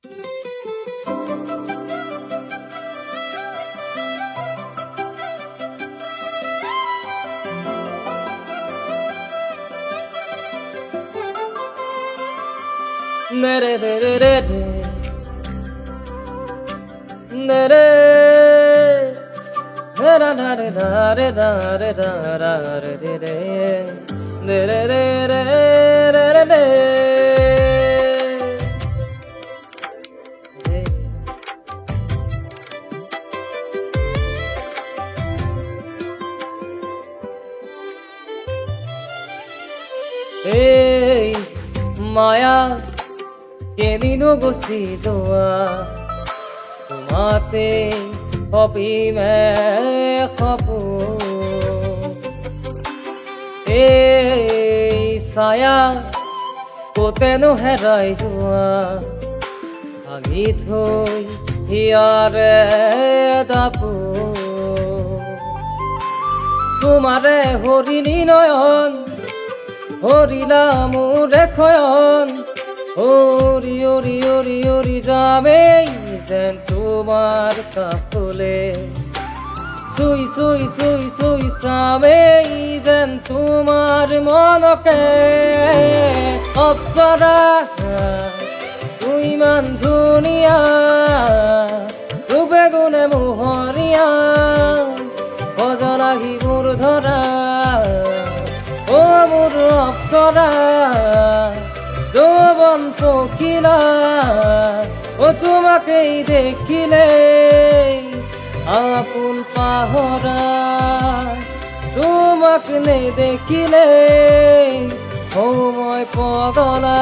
Nere nere nere nere nere nere nere nere nere nere nere. Hey, Maya. Querido gosizoa tumate hobi me khabu ei saya koteno herai joa ami thoi hiare dapu tumare horini noyon horila mure khoyon ওরি ওরি ওরি ওরি যাবে যেন তোমার কাফলে সুই সুই সুই সুই যাবে যেন তোমার মনকে অপসরা তুই মান ধুনিয়া রূপে গুণে মোহরিয়া অজলাহি মোর ধরা ও মোর অপসরা যৌবন পখিলা ও তোমাকেই দেখিলে আপন পাহরা তোমাকে নে দেখিলে ও মই পগলা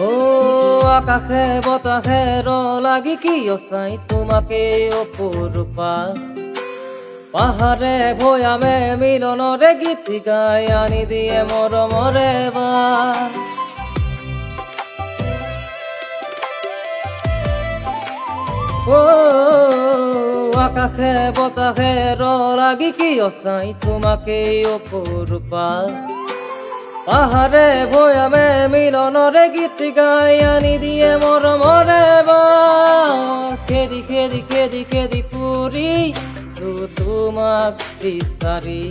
ও আকাশে বতাহে লাগি কি অসাই তোমাকে অপরূপা পাহাড়ে ভয়ামে মিলনরে গীত গাই আনি দিয়ে মরমরে বা ও আকাশে বতাহে লাগি কি অসাই তোমাকে অপরূপা পাহাড়ে ভয়ামে মিলনরে গীত গাই আনি দিয়ে মরমরে বা খেদি খেদি খেদি খেদি পুরি তোমাক বিচারি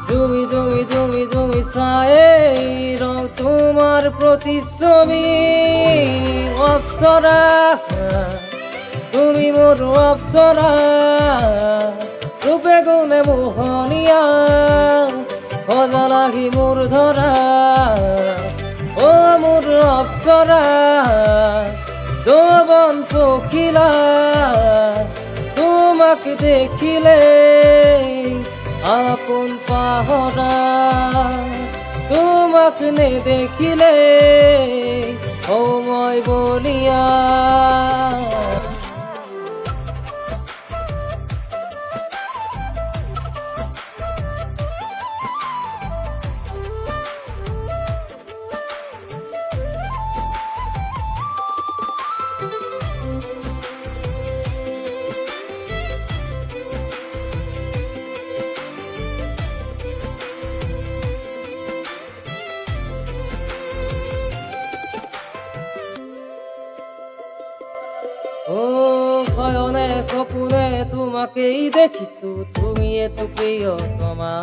জুমি জুমি জুমি জুমি চায়ে রং তোমার প্রতিচ্ছবি অপসরা তুমি মোর অপসরা রূপে গুণে মোহনিয়া অজলাহি মোর ধরা ও মোর অপসরা যৌবন পখিলা তোমাকে দেখিলে আপন পাহরা তোমাকে নে দেখিলে ও মই বলিয়া ও শয়নে সপোনে তোমাকেই দেখিছো তুমি এত প্রিয়তমা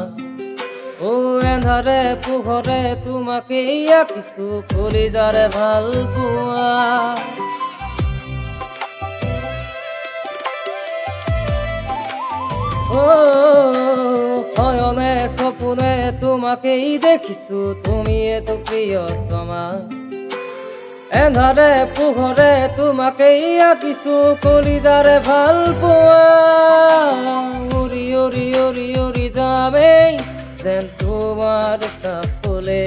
ও এন্ধারে পোহৰে তোমাকেই আঁকিছো কলিজাৰে ভাল পোৱা ও শয়নে সপোনে তোমাকেই দেখিছো তুমি এত প্রিয়তমা এন্ধারে পোহৰে তোমাকেই আঁকিছো কলিজাৰে ভাল পোৱা উৰি উৰি উৰি উৰি যাবে যেন তোমার কাফলে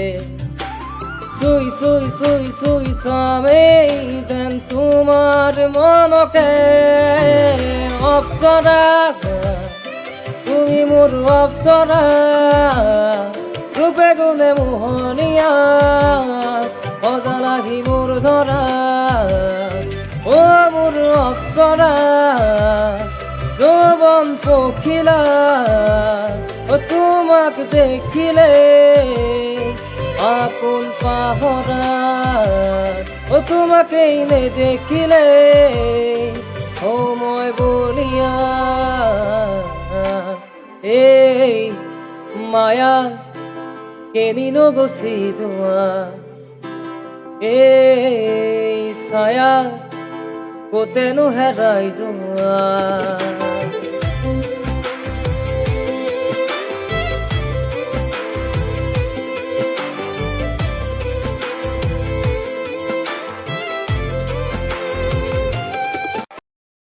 চুই চুই চুই চুই চামে যেন তোমাৰ মনকে অপ্সৰা তুমি মোৰ অপ্সৰা ৰূপে গুণে মোহনীয়া অজা লাগি মোৰ ধৰা ও মোৰ অপ্সৰা যৌবন পখিলা ও তোমাক দেখিলে আপন পাহরা ও তোমাকেই নেদেখিলে সময় বলিয়া এই মায়া কেনিনো গছি যোৱা এই ছায়া কতেনো হেৰাই যোৱা